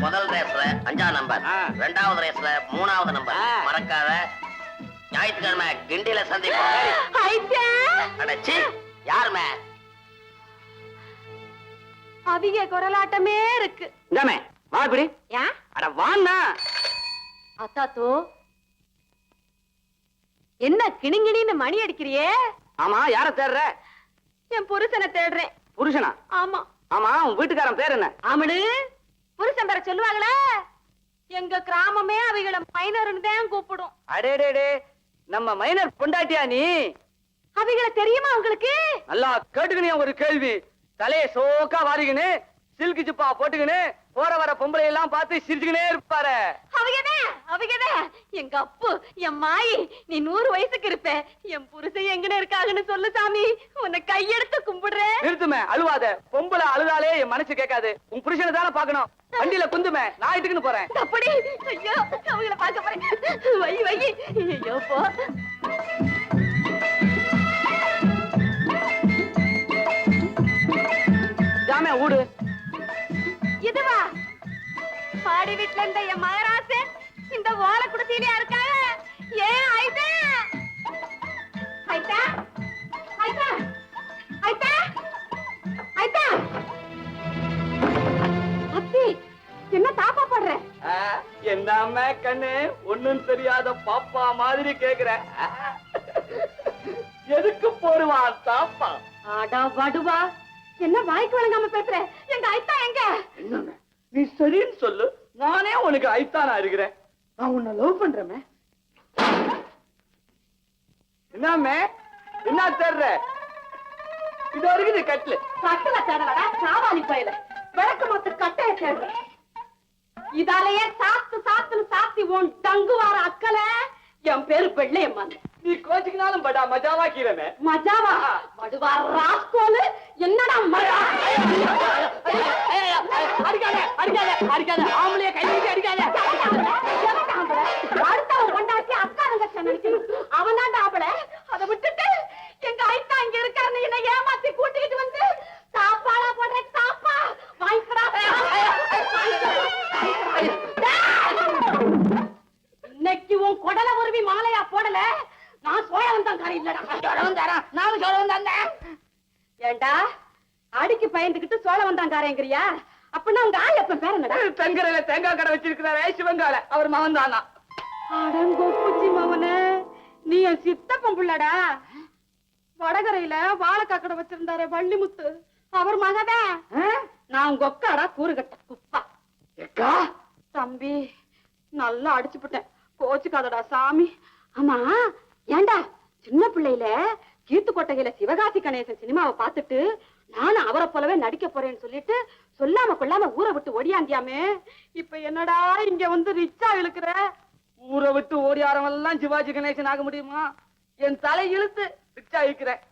முதல் ரேஸ்ல 5ஆம் நம்பர், 2வது ரேஸ்ல 3வது நம்பர். மறக்காத. ஞாயிற்றுக்கிழமை கிண்டியில சந்திப்போம். அடச்சி, யாருமே அதிக குரலாட்டமே இருக்கு. இந்தாமே வா இப்படி. அட வாண்ணா. அத்தாத்தோ, என்ன கிணிங்கிணின்னு மணி அடிக்கிறியே? ஆமா, யார தேடுற? என் புருஷனை தேடுறேன். புருஷனா? ஆமா. ஆமா, உன் வீட்டுக்காரன் பேர் என்ன? ஆமடு, புருஷன் பேர சொல்லுவாங்களே. எங்க கிராமமே அவைகளை மைனர்னு தான் கூப்பிடும். அடேடே, நம்ம மைனர் பொண்டாட்டியா நீ? அவைகளை தெரியுமா உங்களுக்கு? நல்லா கேட்டுக்கினே ஒரு கேள்வி. தலையை சோக்கா வாரிக்கினு, சில்கு சிப்பா போட்டுக்கினு, போற வர பொம்பளை எல்லாம் பார்த்து சிரிச்சுக்கினே இருப்பாரு. அவங்கதான் எங்க அப்பு, என் மாயி. நீ 100 வயசுக்கு இருப்ப. என் புருஷன் எங்கன்னு இருக்காங்கன்னு சொல்லு சாமி, உன்னை கையெடுத்து கும்பிடுறேன். நிறுத்துமே, அழுவாத. பொம்பளை அழுதாலே என் மனசு கேட்காது. உன் புருஷனை தானே பாக்கணும். வண்டியில குந்துமே, நான் இட்டுக்குன்னு போறேன். அப்படி ஐயோ, அவங்கள பார்க்க போறேன். வை ஐயோ போ. ஜாமே ஊடு. இதுவா பாடி வீட்டுல இருந்த என் மகராசு இந்த ஓலை குடிசையிலயா இருக்காங்க? ஏன் ஐட்டா ஐட்டா ஐட்டா ஐட்டா ஐட்டா அத்தி, என்ன தாப்பா போடுற? என்னம்மா கண்ணு, ஒண்ணும் தெரியாத பாப்பா மாதிரி கேக்குற. எதுக்கு போடுவான் தாப்பா? அடா வடுவா, என்ன வாய்க்கு வழங்காம பேசுற? எங்க ஐட்டா எங்க? என்னங்க நீ சரின்னு சொல்லு, நானே உனக்கு ஐத்தானா இருக்கிறேன். நான் உன்னை லவ் பண்றேன். என்னமே என்ன தேடுற? இது வரைக்கும் கட்டல கட்டல தேடலடா, சாவாலி பயில. விளக்கு மொத்த கட்டைய தேடுற. இதாலேயே சாத்து உன் டங்கு வார அக்கல. என் பேரு வெள்ளையம்மா. நீ கோச்சுக்கினாலும் படா மஜாவா கீரமே. மஜாவா? வடுவா ராஸ்கோலு, என்னடா மழை? அடிக்காத ஆம்பளைய கை நீட்டி அடிக்காத. அடுத்தவன் கொண்டாட்டி அக்காரங்க நினைக்கணும். அவன் தான் ஆம்பளை. அதை விட்டுட்டு எங்க ஐட்டா இங்க இருக்காருன்னு என்ன ஏமாத்தி கூட்டிக்கிட்டு வந்து சாப்பாடா போடுற. சாப்பா வாங்கிக்கடா. இன்னைக்கு உன் குடல உருவி மாலையா போடல. நான் சோழவன் தான் காரி இல்லடா. நானும் சோழவன் தான். ஏண்டா அடிக்கு பயந்துகிட்டு சோழவன் தான் காரங்கிறியா? அப்படின்னா உங்க ஆயப்பன் பேர் என்னடா? தெங்கரையில தேங்காய் கடை வச்சிருக்கிறாரே சிவங்கால, அவர் மகன் தானா? அடங்கொப்புச்சி மவனே, நீ என் சித்தப்பன் புள்ளடா. வடகரையில வாழைக்காய் கடை வச்சிருந்தாரே வள்ளிமுத்து, அவர் மகதான். நான் உங்க ஒக்காடா கூறுகட்ட குப்பா. தம்பி நல்லா அடிச்சுட்டேன், கோச்சுக்காதடா சாமி. ஆமா ஏண்டா, சின்ன பிள்ளையில கீத்து கொட்டையில சிவகாசி கணேசன் சினிமாவை பார்த்துட்டு நானும் அவரை போலவே நடிக்க போறேன்னு சொல்லிட்டு சொல்லாம கொள்ளாம ஊரை விட்டு ஓடியாந்தியாமே. இப்ப என்னடா இங்க வந்து ரிச்சா இழுக்கிற? ஊரை விட்டு ஓடியாரவெல்லாம் சிவாஜி கணேசன் ஆக முடியுமா? என் தலை இழுத்து ரிச்சா இழுக்கிறேன்.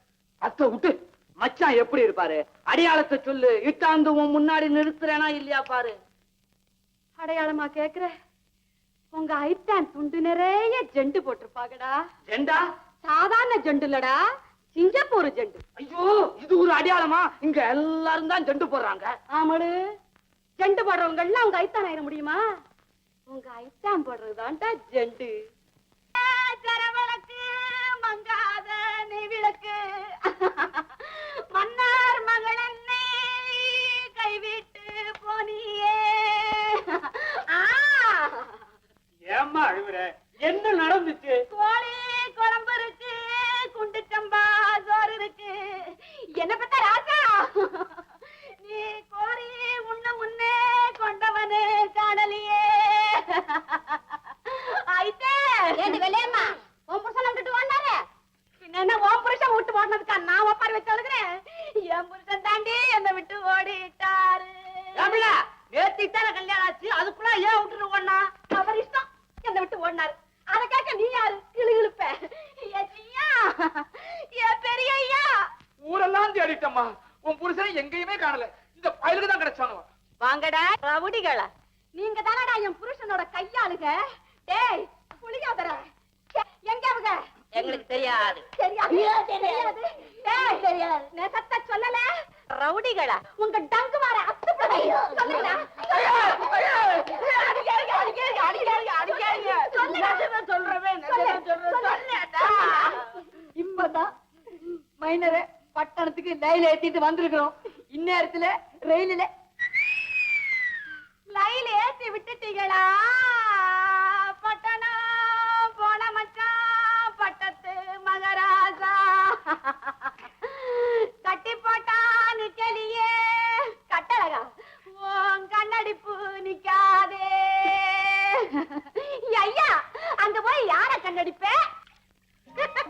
அத்த விட்டு மச்சான் எப்படி இருப்பாரு? அடையாளத்தை சொல்லு, இட்டாந்து உன் முன்னாடி நிறுத்துறேனா இல்லையா பாரு. அடையாளமா கேக்குற? உங்க ஐட்டான் துண்டு நிறைய ஜெண்டு போட்டிருப்பாங்கடா. ஜெண்டா? சாதாரண ஜெண்டு இல்லடா, சிங்கப்பூர் ஜெண்டு. ஐயோ, இது ஒரு அடையாளமா? இங்க எல்லாரும் தான் ஜெண்டு போடுறாங்க. ஆமாடு, ஜெண்டு போடுறவங்க எல்லாம் உங்க ஐத்தான் ஆயிட முடியுமா? உங்க ஐத்தான் போடுறதுதான்டா ஜெண்டு. சரவளக்கு மங்காத நெவிளக்கு, மன்னார் மகள் என்னை கைவிட்டு போனியே. ஏம்மா அழுகுற? என்ன நடந்துச்சு? கோழி குழம்பு இருக்கு, குண்டு சம்பா சோறு இருக்கு. என்ன பத்த ராஜா, நீ கோழி உண்ண முன்னே கொண்டவனு காணலியே. ஆயிட்டே வெள்ளையம்மா, உன் புருஷன் விட்டுட்டு ஓடினாரு. பின்ன என்ன உன் புருஷன் விட்டு ஓடினதுக்கா நான் ஒப்பாரி வச்சு அழுகிறேன்? என் புருஷன் தாண்டி என்னை விட்டு ஓடிட்டாரு. நேத்தித்தான கல்யாணம் ஆச்சு, அதுக்குள்ள ஏன் விட்டுட்டு ஓடினா? அவர் இஷ்டம், என்னை விட்டு ஓடினாரு. அதை கேட்க நீ யாரு? இழுப்ப பெரிய ஐயா. ஊரெல்லாம் தேடிட்டம்மா, உன் புருஷனை எங்கேயுமே காணல. இந்த பயலுக்கு தான் கிடைச்சானு. வாங்கடா ரவுடிகளா, நீங்க தானடா என் புருஷனோட கையாளுக. டேய் புளியாதர, எங்க அவங்க? எங்களுக்கு தெரியாது. தெரியாது. டேய் தெரியாது, நேசத்தை சொல்லல. ரவுடிகளா, உங்க டங்கு மாற அத்துப்பட சொல்லுடா. மைனரை பட்டணத்துக்கு லைல ஏத்திட்டு வந்திருக்கிறோம். இந்நேரத்துல ரயிலில லைல ஏத்தி விட்டுட்டீங்களா? பட்டணம் போன மச்சான் பட்டத்து மகராஜா கட்டி போட்டா நிக்கலியே கட்டழகா உன் கண்ணடிப்பு நிக்காதே. ஐயா அங்க போய் யார கண்ணடிப்ப?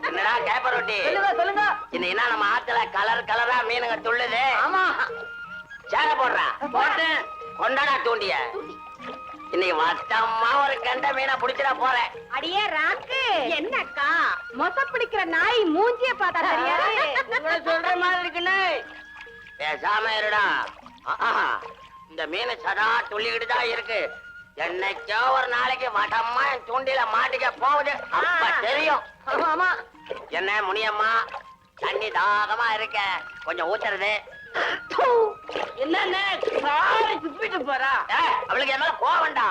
என்னடா கேப்ப ரொட்டி? சொல்லுங்க. என்ன நம்ம ஆத்துல கலர் கலரா மீனுங்க துள்ளுது. ஆமா. சேர போடுறா போட்டு கொண்டாடா தூண்டிய. இன்னைக்கு வட்டமா ஒரு கண்ட மீனை புடிச்சிட போறேன். அடியே ராக்கு, என்னக்கா மொச பிடிக்கிற நாய் மூஞ்சிய பார்த்தா தெரியாது. உங்களை சொல்ற மாதிரி இருக்குன்னு பேசாம இருடா. இந்த மீன் சதா துள்ளிக்கிட்டு தான் இருக்கு. என்னைக்கோ ஒரு நாளைக்கு வட்டமா என் தூண்டில மாட்டிக்க போகுது. அப்ப தெரியும். ஆமா. என்ன முனியம்மா, தண்ணி தாகமா இருக்க, கொஞ்சம் ஊத்துறது. என்ன சாரி துப்பிட்டு போறா? அவளுக்கு என்ன போவண்டா.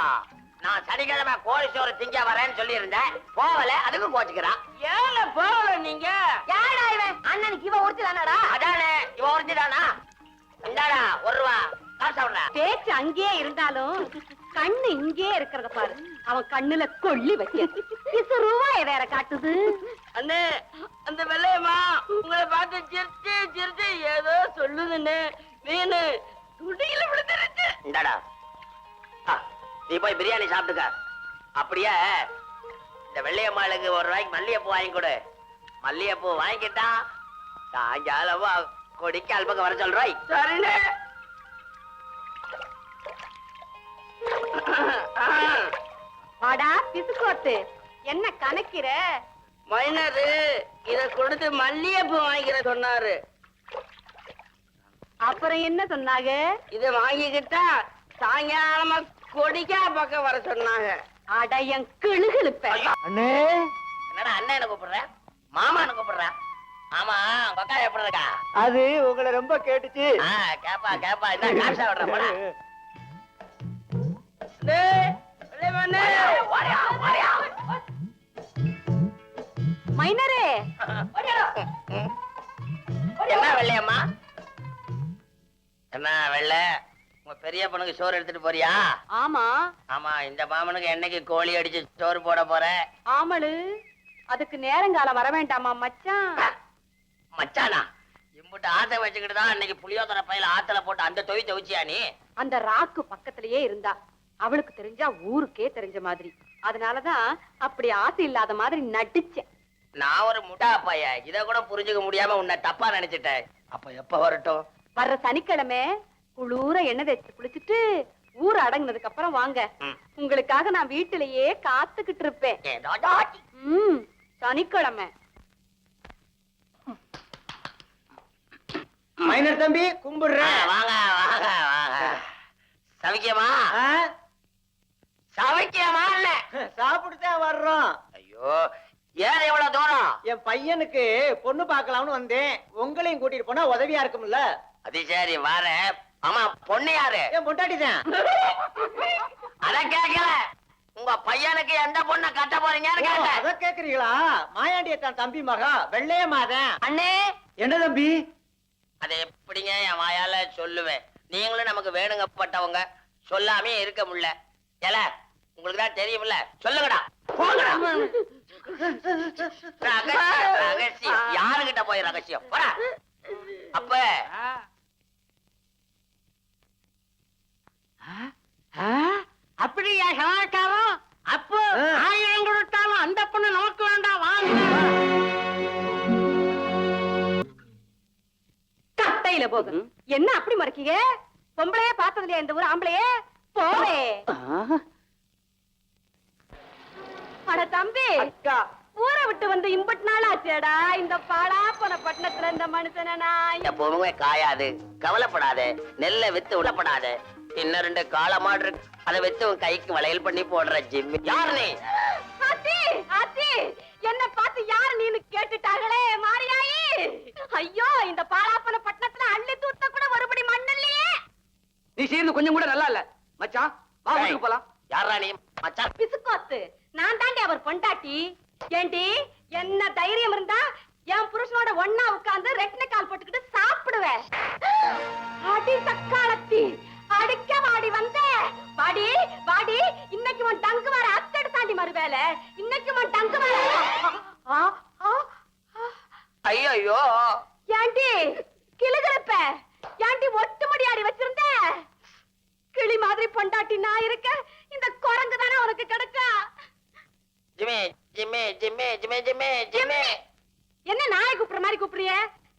நான் சனிக்கிழமை கோழி சோறு திங்க வரேன்னு சொல்லி இருந்தேன். போவல, அதுக்கு கோச்சுக்கிறான். ஏல போகல நீங்க? யாரா இவன்? அண்ணனுக்கு இவன் ஒருத்தரானடா? அதானே இவன் ஒருத்திதானா? இந்தாடா 1 ரூபா காசு விடுற. பேச்சு அங்கேயே இருந்தாலும் கண்ணு இங்கே இருக்கிறத பாரு. அவன் கண்ணுல கொள்ளி வச்சு ரூபாய வேற காட்டுது. அண்ணே, அந்த வெள்ளையம்மா உங்களை பார்த்து சிரிச்சு சிரிச்சு ஏதோ சொல்லுதுன்னு மீனு துடியில விழுந்துருச்சு. இந்தாடா, நீ போய் பிரியாணி சாப்பிட்டுக்க. அப்படியே இந்த வெள்ளையம்மாளுக்கு 1 ரூபாய்க்கு மல்லிகைப்பூ வாங்கி கொடு. மல்லிகைப்பூ வாங்கிட்டா சாயங்காலமா கொடிக்கு அல்பக்கம் வர சொல்றாய். சரிண்ணே. வாடா பிசுக்கோத்து, என்ன கணக்கிற? மைனரு இத கொடுத்து மல்லிகைப்பூ வாங்கிக்கிற சொன்னாரு. அப்புறம் என்ன சொன்னாங்க? இத வாங்கிக்கிட்டா சாயங்காலமா கொடிக்கா பக்கம் வர சொன்னாங்க. அடையன் கிளுகிழுப்ப. அண்ணே, என்னடா அண்ணன் கூப்பிடுற? மாமான்னு கூப்பிடுற? ஆமா, உங்க அக்கா எப்படி இருக்கா? அது உங்களை ரொம்ப கேட்டுச்சு. கேப்பா கேப்பா, என்ன காசா விடுற போடா. மைனரே, என்ன வெள்ளையம்மா? என்ன வெள்ளை, உங்க பெரிய பொண்ணுக்கு சோறு எடுத்துட்டு போறியா? ஆமா. ஆமா, இந்த மாமனுக்கு என்னைக்கு கோழி அடிச்சு சோறு போட போற? ஆமளு, அதுக்கு நேரங்காலம் வர வேண்டாமா மச்சான்? மச்சானா? இம்புட்டு ஆசை வச்சுக்கிட்டு தான் அன்னைக்கு புளியோதரை பையில ஆத்துல போட்டு அந்த தொய் தவிச்சியா நீ? அந்த ராக்கு பக்கத்திலேயே இருந்தா அவளுக்கு தெரிஞ்சா ஊருக்கே தெரிஞ்ச மாதிரி. அதனாலதான் அப்படி ஆசை இல்லாத மாதிரி நடிச்சேன். நான் ஒரு முட்டா பைய, இத கூட புரிஞ்சுக்க முடியாம உன்னை தப்பா நினைச்சிட்டேன். அப்ப எப்ப வரட்டும்? வர்ற சனிக்கிழமை குளூர எண்ணெய் தேய்ச்சி குளிச்சுட்டு ஊர் அடங்குனதுக்கு அப்புறம் வாங்க. உங்களுக்காக நான் வீட்டிலேயே காத்துக்கிட்டு இருப்பேன். சனிக்கிழமை. மைனர் தம்பி கும்பிடுறேன். வாங்க வாங்க வாங்க. சவிக்கியமா? சவிக்கியமா இல்ல? சாப்பிட்டுதான் வர்றோம். ஐயோ, ஏன் இவ்வளவு தூரம்? என் பையனுக்கு பொண்ணு பார்க்கலாம்னு வந்தேன். உங்களையும் கூட்டிட்டு போனா உதவியா இருக்கும்ல. அது சரி, வரேன். ஆமா, பொண்ணு யாரு? என் பொண்டாட்டிதான். அத கேட்கல. உங்க பையனுக்கு எந்த பொண்ணை கட்ட போறீங்கன்னு கேட்டேன். அத கேக்குறீங்களா? மாயாண்டியத்தான் தம்பி மகா வெள்ளையமாதான். அண்ணே, என்ன தம்பி? அதை எப்படிங்க என் வாயால சொல்லுவேன்? நீங்களும் நமக்கு வேணுங்கப்பட்டவங்க, சொல்லாமே இருக்க முடியல. ஏல, உங்களுக்கு தான் தெரியும்ல, சொல்லுங்கடா. போங்கடா. ரகசியம் யாருகிட்ட போய் ரகசியம்? போடா. அப்ப அப்படியா சமாச்சாரம்? அப்போ 1000 கொடுத்தாலும் அந்த பொண்ணு நமக்கு வேண்டாம். வாங்க. கட்டையில போகும். என்ன அப்படி மறைக்கீங்க? பொம்பளையே பார்த்தது இல்லையா இந்த ஊர் ஆம்பளையே? போவே. அட தம்பி, அக்கா, ஊரை விட்டு வந்து இம்பட் நாள் ஆச்சேடா. இந்த பாடா போன பட்டணத்துல இந்த மனுஷன நான் எப்பவுமே காயாது. கவலைப்படாத, நெல்லை வித்து விடப்படாத. இன்னும் 2 காளமாடு இருக்கு, அதை வித்து உன் கைக்கு வளையல் பண்ணி போடுற ஜிம்மி. யாரு நீ? ஆத்தி, ஆத்தி, என்ன பார்த்து யாரு நீன்னு கேட்டுட்டாங்களே மாரியாயி. ஐயோ, இந்த பாலாப்பன பட்டணத்துல அள்ளி தூத்த கூட ஒருபடி மண் இல்லையே. நீ செய்யறது கொஞ்சம் கூட நல்லா இல்ல மச்சான். வா வீட்டுக்கு போலாம். யாரா நீ? மச்சான் பிசுக்கோத்து, நான் தாண்டி அவர் பொண்டாட்டி. ஏண்டி, என்ன தைரியம் இருந்தா என் புருஷனோட ஒண்ணா உட்கார்ந்து ரெட்டின கால் போட்டுக்கிட்டு சாப்பிடுவேன். அடி தக்காளத்தி, அடிக்க வாடி வந்த வாடி வாடி. இன்னைக்கு உன் டங்கு வர அத்தடு தாண்டி மறுவேல. இன்னைக்கு உன் டங்கு வர. ஐயோ ஏண்டி கிளுகிழப்ப, ஏண்டி ஒட்டு முடியாடி வச்சிருந்த? கிளி மாதிரி பொண்டாட்டி நான் இருக்க, இந்த குரங்கு தானே உனக்கு கிடைச்சா? Jimmy Jimmy Jimmy Jimmy Jimmy Jimmy. என்ன நாயை கூப்பிடுற மாதிரி கூப்பிடுறிய?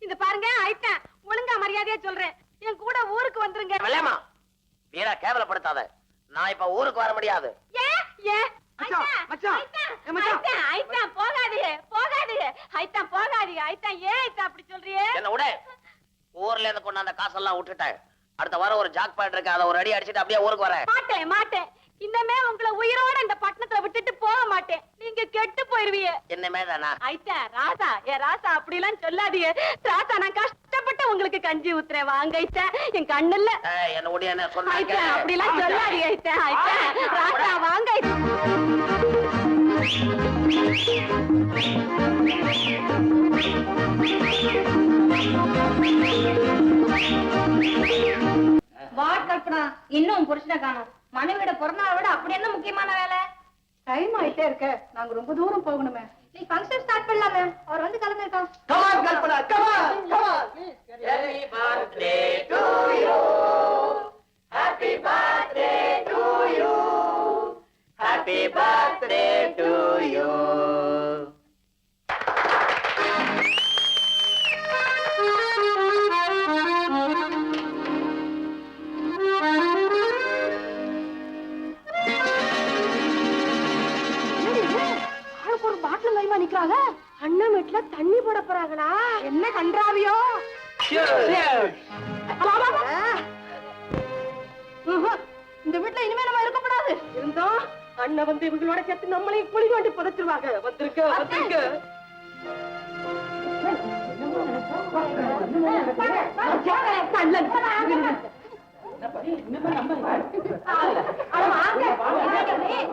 இந்த பாருங்க ஐட்டன், ஒழுங்கா மரியாதையா சொல்றேன், என் கூட ஊருக்கு வந்துருங்க. வெள்ளையம்மா, வீரா கேவலப்படுத்தாத. நான் இப்ப ஊருக்கு வர முடியாது. ஏன் ஏன் மச்சான், மச்சான், ஏ மச்சான். ஐட்டன் போகாதீங்க போகாதீங்க. ஐட்டன் போகாதீங்க. ஐட்டன் ஏன் ஐட்டன் அப்படி சொல்றியே? என்ன விட, ஊர்ல இருந்து கொண்டு அந்த காசெல்லாம் விட்டுட்டேன். அடுத்த வாரம் ஒரு ஜாக் பாயிண்ட் இருக்கு, அதை ஒரு அடி அடிச்சுட்டு அப்படியே ஊருக்கு வரேன். மாட்டேன் மாட்டேன். இன்னமே உங்களை உயிரோட இந்த பட்டணத்துல விட்டுட்டு போக மாட்டேன். நீங்க கெட்டு போயிருவீங்க. என்னமே தானா? ஐட்டன் ராசா, ஏ ராசா அப்படி எல்லாம் சொல்லாதீங்க. ராசா நான் கஷ்டப்பட்டு உங்களுக்கு கஞ்சி ஊத்துறேன், வாங்க ஐட்டன். என் கண்ணுல என்ன உடைய என்ன சொன்னாங்க? ஐட்டன் அப்படி எல்லாம் சொல்லாதீங்க ஐட்டன். ஐட்டன் ராசா வாங்க வாட் கல்பனா, இன்னும் புருஷனை காணோம். மனைவியோட பிறந்தநாளை விட அப்படி என்ன முக்கியமான வேலை? டைம் ஆயிட்டே இருக்க, நாங்க ரொம்ப தூரம் போகணுமே. நீ ஃபங்க்ஷன் ஸ்டார்ட் பண்ணலாமே, அவர் வந்து கலந்துருக்கோம். Come on, Kalpana, come on, come on. Happy birthday to you. Happy birthday to you. Happy birthday to you. ஆளுக்கு ஒரு பாட்டில் கைமா நிக்கிறாங்க. அண்ணன் வீட்டுல தண்ணி போட போறாங்களா? என்ன கன்றாவியோ? இந்த வீட்டுல இனிமே நம்ம இருக்கப்படாது. இருந்தோம் அண்ணன் வந்து இவங்களோட சேர்த்து நம்மளையும் குழி தோண்டி புதைச்சிருவாங்க. வந்திருக்க வந்திருக்க. கள்ளன்.